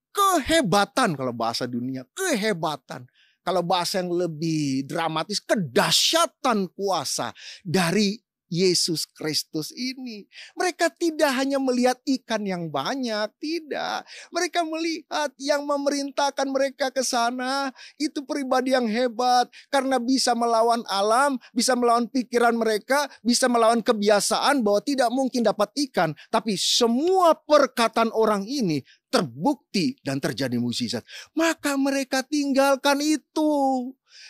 kehebatan, kalau bahasa dunia, kehebatan. Kalau bahasa yang lebih dramatis, kedahsyatan kuasa dari Yesus Kristus ini. Mereka tidak hanya melihat ikan yang banyak, tidak. Mereka melihat yang memerintahkan mereka ke sana itu pribadi yang hebat karena bisa melawan alam, bisa melawan pikiran mereka, bisa melawan kebiasaan bahwa tidak mungkin dapat ikan, tapi semua perkataan orang ini terbukti dan terjadi mukjizat. Maka mereka tinggalkan itu.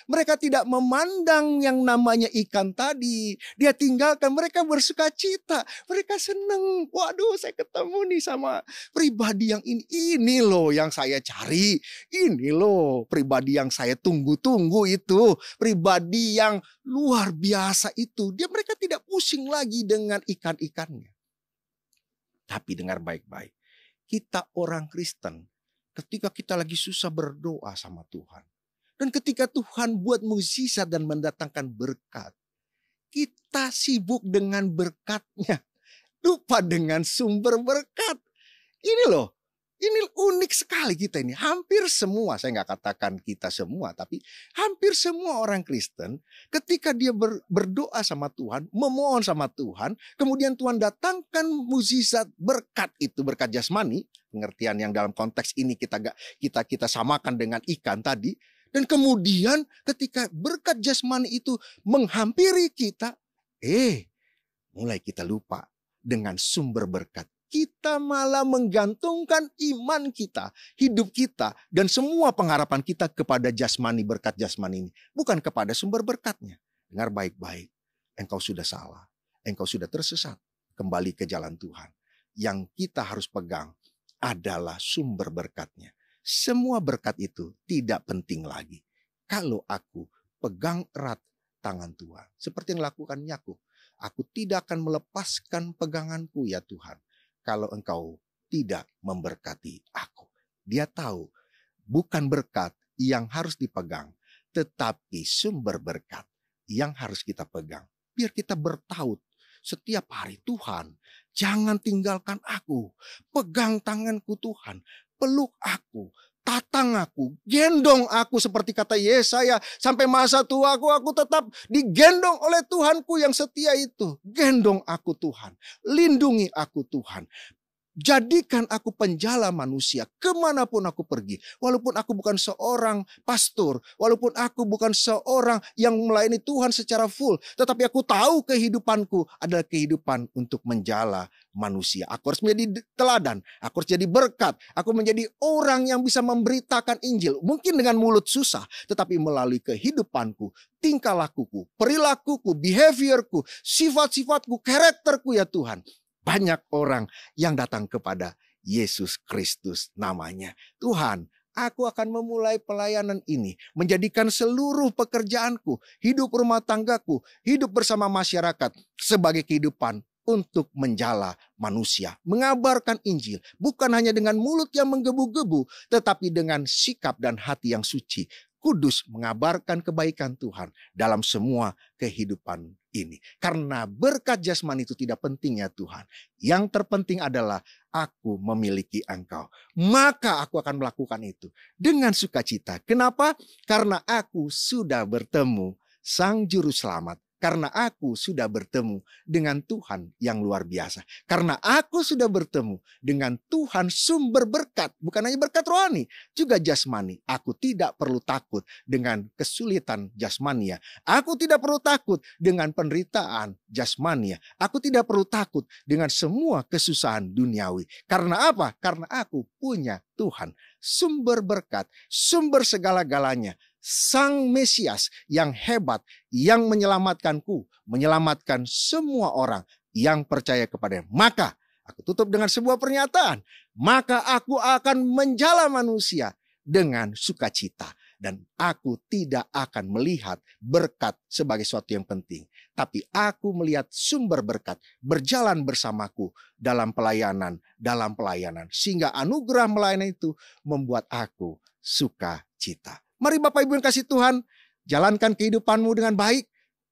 Mereka tidak memandang yang namanya ikan tadi. Dia tinggalkan, mereka bersuka cita. Mereka senang. Waduh, saya ketemu nih sama pribadi yang ini. Ini loh yang saya cari. Ini loh pribadi yang saya tunggu-tunggu itu. Pribadi yang luar biasa itu. Mereka tidak pusing lagi dengan ikan-ikannya. Tapi dengar baik-baik. Kita orang Kristen, ketika kita lagi susah berdoa sama Tuhan. Dan ketika Tuhan buat mukjizat dan mendatangkan berkat, kita sibuk dengan berkatnya. Lupa dengan sumber berkat. Ini loh, ini unik sekali kita ini. Hampir semua, saya nggak katakan kita semua, tapi hampir semua orang Kristen ketika dia berdoa sama Tuhan, memohon sama Tuhan, kemudian Tuhan datangkan mukjizat berkat itu, berkat jasmani, pengertian yang dalam konteks ini kita samakan dengan ikan tadi. Dan kemudian ketika berkat jasmani itu menghampiri kita, mulai kita lupa dengan sumber berkat. Kita malah menggantungkan iman kita, hidup kita, dan semua pengharapan kita kepada jasmani, berkat jasmani ini. Bukan kepada sumber berkatnya. Dengar baik-baik, engkau sudah salah, engkau sudah tersesat. Kembali ke jalan Tuhan. Yang kita harus pegang adalah sumber berkatnya. Semua berkat itu tidak penting lagi. Kalau aku pegang erat tangan Tuhan. Seperti yang dilakukan Yakub. Aku tidak akan melepaskan peganganku ya Tuhan. Kalau engkau tidak memberkati aku. Dia tahu bukan berkat yang harus dipegang. Tetapi sumber berkat yang harus kita pegang. Biar kita bertaut setiap hari. Tuhan, jangan tinggalkan aku. Pegang tanganku Tuhan. Peluk aku, tatang aku, gendong aku seperti kata Yesaya. Sampai masa tuaku aku tetap digendong oleh Tuhanku yang setia itu. Gendong aku Tuhan, lindungi aku Tuhan. Jadikan aku penjala manusia kemanapun aku pergi. Walaupun aku bukan seorang pastor, walaupun aku bukan seorang yang melayani Tuhan secara full, tetapi aku tahu kehidupanku adalah kehidupan untuk menjala manusia. Aku harus menjadi teladan, aku harus jadi berkat, aku menjadi orang yang bisa memberitakan Injil. Mungkin dengan mulut susah, tetapi melalui kehidupanku, tingkah lakuku, perilakuku, behaviorku, sifat-sifatku, karakterku ya Tuhan. Banyak orang yang datang kepada Yesus Kristus namanya. Tuhan, aku akan memulai pelayanan ini, menjadikan seluruh pekerjaanku, hidup rumah tanggaku, hidup bersama masyarakat sebagai kehidupan untuk menjala manusia. Mengabarkan Injil bukan hanya dengan mulut yang menggebu-gebu, tetapi dengan sikap dan hati yang suci, kudus, mengabarkan kebaikan Tuhan dalam semua kehidupan ini. Karena berkat jasmani itu tidak penting ya Tuhan. Yang terpenting adalah aku memiliki Engkau. Maka aku akan melakukan itu dengan sukacita. Kenapa? Karena aku sudah bertemu Sang Juru Selamat. Karena aku sudah bertemu dengan Tuhan yang luar biasa. Karena aku sudah bertemu dengan Tuhan sumber berkat. Bukan hanya berkat rohani, juga jasmani. Aku tidak perlu takut dengan kesulitan jasmania. Aku tidak perlu takut dengan penderitaan jasmania. Aku tidak perlu takut dengan semua kesusahan duniawi. Karena apa? Karena aku punya Tuhan, sumber berkat, sumber segala-galanya. Sang Mesias yang hebat, yang menyelamatkanku, menyelamatkan semua orang yang percaya kepadanya. Maka aku tutup dengan sebuah pernyataan. Maka aku akan menjala manusia dengan sukacita. Dan aku tidak akan melihat berkat sebagai sesuatu yang penting. Tapi aku melihat sumber berkat berjalan bersamaku dalam pelayanan. Sehingga anugerah melayani itu membuat aku sukacita. Mari Bapak Ibu yang kasih Tuhan, jalankan kehidupanmu dengan baik.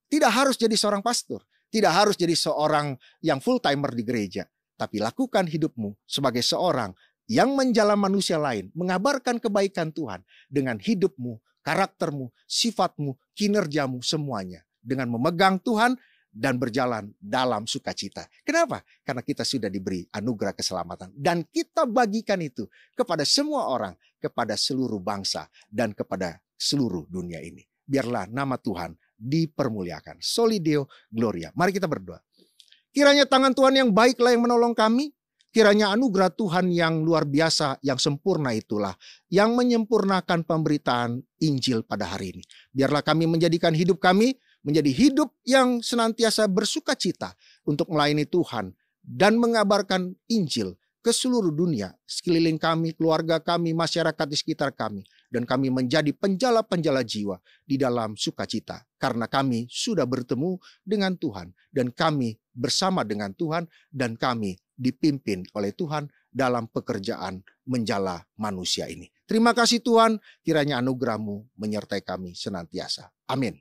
Tidak harus jadi seorang pastor. Tidak harus jadi seorang yang full timer di gereja. Tapi lakukan hidupmu sebagai seorang yang menjala manusia lain. Mengabarkan kebaikan Tuhan dengan hidupmu, karaktermu, sifatmu, kinerjamu, semuanya. Dengan memegang Tuhan dan berjalan dalam sukacita. Kenapa? Karena kita sudah diberi anugerah keselamatan. Dan kita bagikan itu kepada semua orang, kepada seluruh bangsa, dan kepada seluruh dunia ini. Biarlah nama Tuhan dipermuliakan. Soli Deo Gloria. Mari kita berdoa. Kiranya tangan Tuhan yang baiklah yang menolong kami. Kiranya anugerah Tuhan yang luar biasa, yang sempurna itulah yang menyempurnakan pemberitaan Injil pada hari ini. Biarlah kami menjadikan hidup kami menjadi hidup yang senantiasa bersukacita untuk melayani Tuhan dan mengabarkan Injil ke seluruh dunia, sekeliling kami, keluarga kami, masyarakat di sekitar kami. Dan kami menjadi penjala-penjala jiwa di dalam sukacita. Karena kami sudah bertemu dengan Tuhan. Dan kami bersama dengan Tuhan. Dan kami dipimpin oleh Tuhan dalam pekerjaan menjala manusia ini. Terima kasih Tuhan, kiranya anugerah-Mu menyertai kami senantiasa. Amin.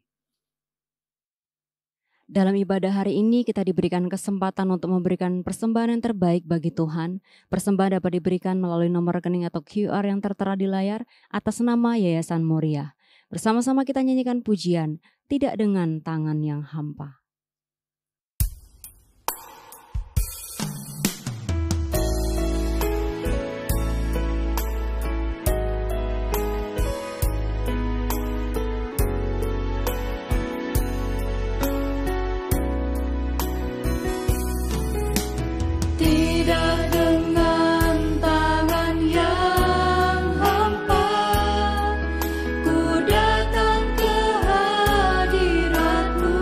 Dalam ibadah hari ini kita diberikan kesempatan untuk memberikan persembahan yang terbaik bagi Tuhan. Persembahan dapat diberikan melalui nomor rekening atau QR yang tertera di layar atas nama Yayasan Moria. Bersama-sama kita nyanyikan pujian, tidak dengan tangan yang hampa. Ku datang ke hadirat-Mu.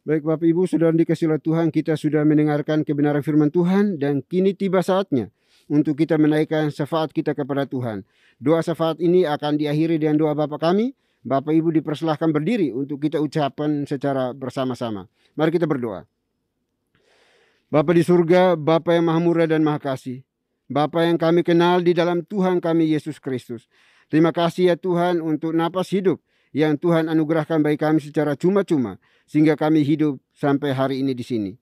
Baik Bapak Ibu, saudara dikasihi oleh Tuhan, kita sudah mendengarkan kebenaran firman Tuhan dan kini tiba saatnya untuk kita menaikkan syafaat kita kepada Tuhan. Doa syafaat ini akan diakhiri dengan doa Bapa kami. Bapak Ibu dipersilahkan berdiri untuk kita ucapkan secara bersama-sama. Mari kita berdoa. Bapa di surga, Bapa yang maha murah dan maha kasih, Bapa yang kami kenal di dalam Tuhan kami Yesus Kristus. Terima kasih ya Tuhan untuk napas hidup yang Tuhan anugerahkan bagi kami secara cuma-cuma, sehingga kami hidup sampai hari ini di sini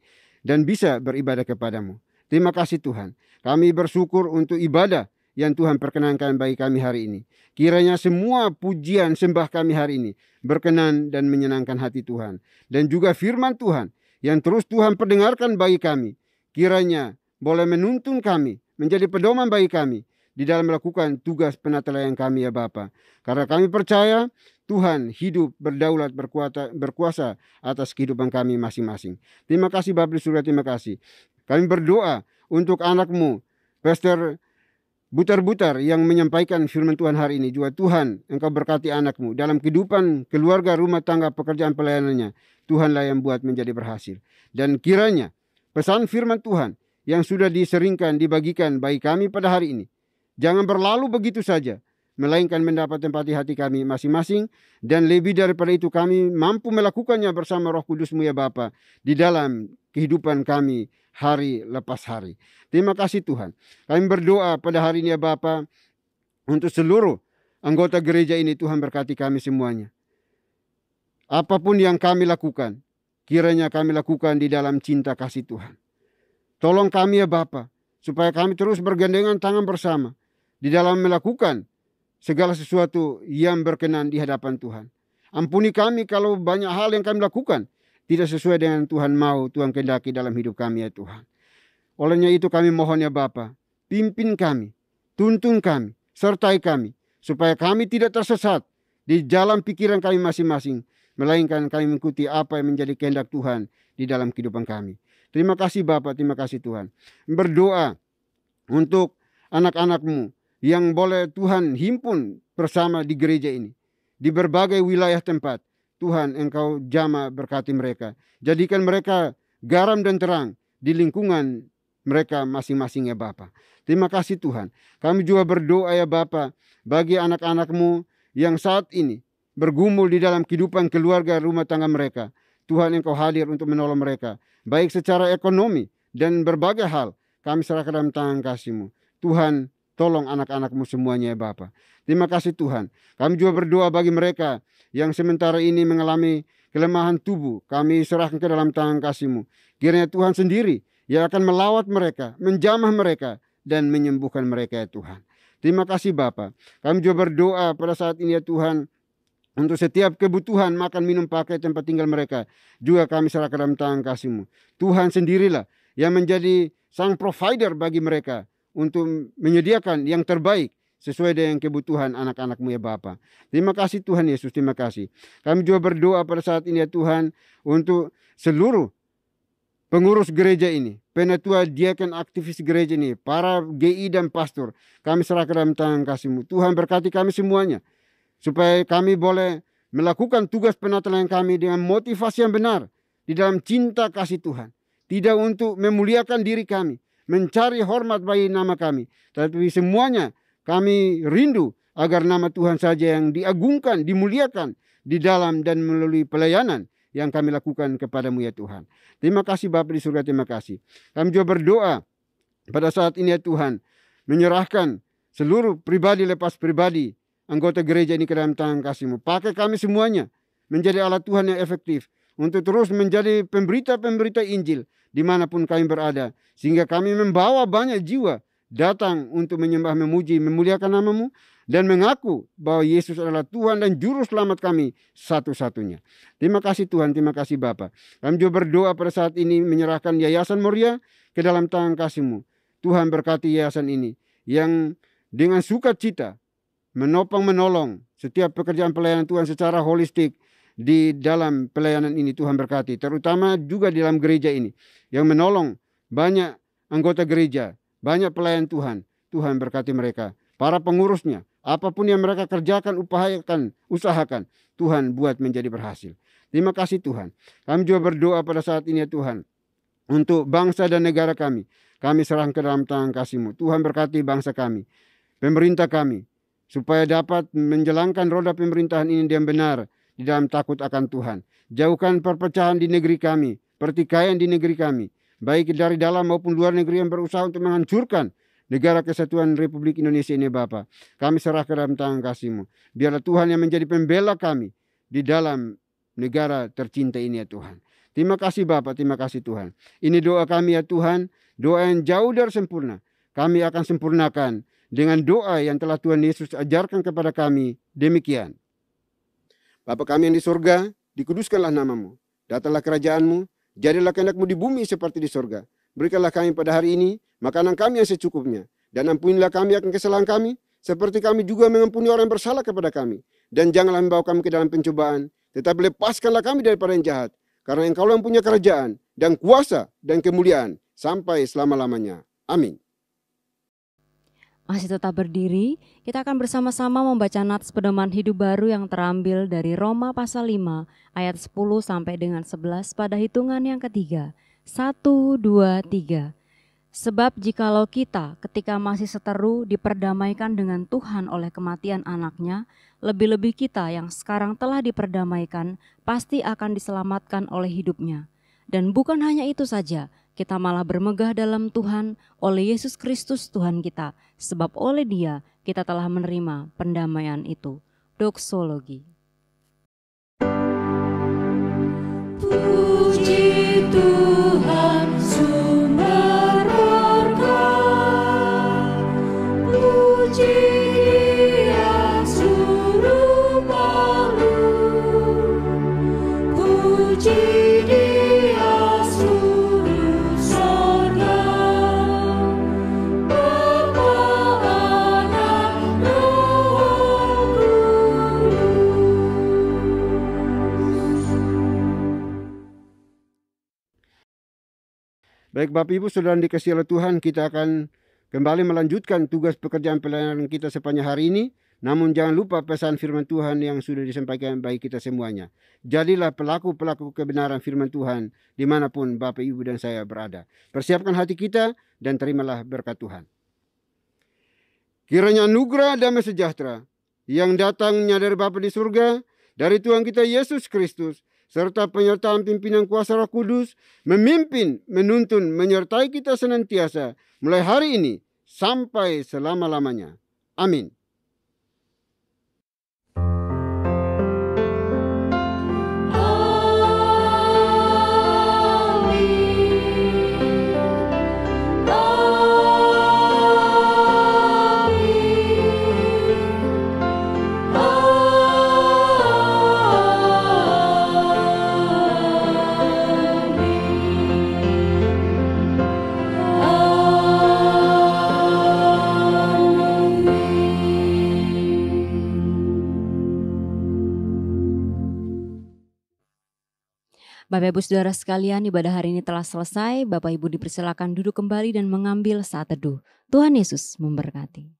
dan bisa beribadah kepadamu. Terima kasih Tuhan. Kami bersyukur untuk ibadah yang Tuhan perkenankan bagi kami hari ini. Kiranya semua pujian sembah kami hari ini berkenan dan menyenangkan hati Tuhan. Dan juga firman Tuhan yang terus Tuhan perdengarkan bagi kami, kiranya boleh menuntun kami, menjadi pedoman bagi kami di dalam melakukan tugas penatelayan kami ya Bapa. Karena kami percaya Tuhan hidup, berdaulat, berkuasa atas kehidupan kami masing-masing. Terima kasih Bapa di surga, terima kasih. Kami berdoa untuk anak-Mu, Pastor Butar-Butar yang menyampaikan firman Tuhan hari ini. Juga Tuhan, Engkau berkati anak-Mu dalam kehidupan keluarga, rumah tangga, pekerjaan pelayanannya. Tuhanlah yang buat menjadi berhasil. Dan kiranya pesan firman Tuhan yang sudah diseringkan, dibagikan bagi kami pada hari ini, jangan berlalu begitu saja, melainkan mendapat tempat di hati kami masing-masing, dan lebih daripada itu kami mampu melakukannya bersama Roh Kudus-Mu ya Bapa di dalam kehidupan kami hari lepas hari. Terima kasih Tuhan. Kami berdoa pada hari ini ya Bapa untuk seluruh anggota gereja ini. Tuhan berkati kami semuanya. Apapun yang kami lakukan, kiranya kami lakukan di dalam cinta kasih Tuhan. Tolong kami ya Bapa, supaya kami terus bergandengan tangan bersama di dalam melakukan segala sesuatu yang berkenan di hadapan Tuhan. Ampuni kami kalau banyak hal yang kami lakukan tidak sesuai dengan Tuhan mau, Tuhan kehendaki dalam hidup kami ya Tuhan. Olehnya itu kami mohon ya Bapa, pimpin kami, tuntun kami, sertai kami, supaya kami tidak tersesat di jalan pikiran kami masing-masing, melainkan kami mengikuti apa yang menjadi kehendak Tuhan di dalam kehidupan kami. Terima kasih Bapa, terima kasih Tuhan. Berdoa untuk anak-anak-Mu yang boleh Tuhan himpun bersama di gereja ini, di berbagai wilayah tempat. Tuhan, Engkau jamah berkati mereka. Jadikan mereka garam dan terang di lingkungan mereka masing-masing ya Bapa. Terima kasih Tuhan. Kami juga berdoa ya Bapa bagi anak-anak-Mu yang saat ini bergumul di dalam kehidupan keluarga rumah tangga mereka. Tuhan, Engkau hadir untuk menolong mereka, baik secara ekonomi dan berbagai hal. Kami serahkan dalam tangan kasih-Mu. Tuhan, tolong anak-anak-Mu semuanya ya Bapa. Terima kasih Tuhan. Kami juga berdoa bagi mereka yang sementara ini mengalami kelemahan tubuh. Kami serahkan ke dalam tangan kasih-Mu. Kiranya Tuhan sendiri yang akan melawat mereka, menjamah mereka, dan menyembuhkan mereka ya Tuhan. Terima kasih Bapa. Kami juga berdoa pada saat ini ya Tuhan, untuk setiap kebutuhan makan, minum, pakai, tempat tinggal mereka, juga kami serahkan dalam tangan kasih-Mu. Tuhan sendirilah yang menjadi sang provider bagi mereka untuk menyediakan yang terbaik sesuai dengan kebutuhan anak-anak-Mu ya Bapa. Terima kasih Tuhan Yesus, terima kasih. Kami juga berdoa pada saat ini ya Tuhan untuk seluruh pengurus gereja ini, penatua, diaken, aktivis gereja ini, para GI dan pastor. Kami serahkan dalam tangan kasih-Mu. Tuhan berkati kami semuanya, supaya kami boleh melakukan tugas penatelayan kami dengan motivasi yang benar di dalam cinta kasih Tuhan. Tidak untuk memuliakan diri kami, mencari hormat bagi nama kami, tapi semuanya kami rindu agar nama Tuhan saja yang diagungkan, dimuliakan di dalam dan melalui pelayanan yang kami lakukan kepadamu ya Tuhan. Terima kasih Bapa di surga, terima kasih. Kami juga berdoa pada saat ini ya Tuhan, menyerahkan seluruh pribadi lepas pribadi anggota gereja ini ke dalam tangan kasih-Mu. Pakai kami semuanya menjadi alat Tuhan yang efektif untuk terus menjadi pemberita-pemberita Injil dimanapun kami berada, sehingga kami membawa banyak jiwa datang untuk menyembah, memuji, memuliakan nama-Mu, dan mengaku bahwa Yesus adalah Tuhan dan Juru Selamat kami satu-satunya. Terima kasih Tuhan, terima kasih Bapa. Kami juga berdoa pada saat ini menyerahkan Yayasan Moria ke dalam tangan kasih-Mu. Tuhan berkati yayasan ini yang dengan sukacita menopang menolong setiap pekerjaan pelayanan Tuhan secara holistik di dalam pelayanan ini. Tuhan berkati, terutama juga di dalam gereja ini yang menolong banyak anggota gereja, banyak pelayan Tuhan. Tuhan berkati mereka, para pengurusnya, apapun yang mereka kerjakan, upayakan, usahakan, Tuhan buat menjadi berhasil. Terima kasih Tuhan. Kami juga berdoa pada saat ini ya Tuhan, untuk bangsa dan negara kami. Kami serahkan ke dalam tangan kasih-Mu. Tuhan berkati bangsa kami, pemerintah kami, supaya dapat menjalankan roda pemerintahan ini dengan benar di dalam takut akan Tuhan. Jauhkan perpecahan di negeri kami, pertikaian di negeri kami, baik dari dalam maupun luar negeri yang berusaha untuk menghancurkan negara kesatuan Republik Indonesia ini Bapa. Kami serah ke dalam tangan kasih-Mu. Biarlah Tuhan yang menjadi pembela kami di dalam negara tercinta ini ya Tuhan. Terima kasih Bapa, terima kasih Tuhan. Ini doa kami ya Tuhan, doa yang jauh dari sempurna. Kami akan sempurnakan dengan doa yang telah Tuhan Yesus ajarkan kepada kami. Demikian. Bapa kami yang di surga, dikuduskanlah nama-Mu. Datanglah kerajaan-Mu, jadilah kehendak-Mu di bumi seperti di surga. Berikanlah kami pada hari ini makanan kami yang secukupnya. Dan ampunilah kami akan kesalahan kami, seperti kami juga mengampuni orang yang bersalah kepada kami. Dan janganlah membawa kami ke dalam pencobaan, tetapi lepaskanlah kami daripada yang jahat. Karena Engkau yang punya kerajaan dan kuasa dan kemuliaan sampai selama-lamanya. Amin. Masih tetap berdiri, kita akan bersama-sama membaca nats pedoman hidup baru yang terambil dari Roma pasal 5 ayat 10 sampai dengan 11 pada hitungan yang ketiga. 1, 2, 3. Sebab jikalau kita ketika masih seteru diperdamaikan dengan Tuhan oleh kematian anaknya, lebih-lebih kita yang sekarang telah diperdamaikan pasti akan diselamatkan oleh hidupnya. Dan bukan hanya itu saja, kita malah bermegah dalam Tuhan oleh Yesus Kristus Tuhan kita, sebab oleh Dia kita telah menerima pendamaian itu. Doksologi. Puji Tuhan sumber berkah, puji Dia suruh makhluk, puji Dia suruh sorga, Bapa, Anak, Roh Kudus. Baik Bapak Ibu Saudara dikasihi oleh Tuhan, kita akan kembali melanjutkan tugas pekerjaan pelayanan kita sepanjang hari ini. Namun jangan lupa pesan firman Tuhan yang sudah disampaikan bagi kita semuanya. Jadilah pelaku-pelaku kebenaran firman Tuhan dimanapun Bapak Ibu dan saya berada. Persiapkan hati kita dan terimalah berkat Tuhan. Kiranya anugerah damai sejahtera yang datangnya dari Bapa di surga, dari Tuhan kita Yesus Kristus, serta penyertaan pimpinan kuasa Roh Kudus, memimpin, menuntun, menyertai kita senantiasa, mulai hari ini sampai selama-lamanya. Amin. Bapak Ibu Saudara sekalian, ibadah hari ini telah selesai. Bapak Ibu dipersilakan duduk kembali dan mengambil saat teduh. Tuhan Yesus memberkati.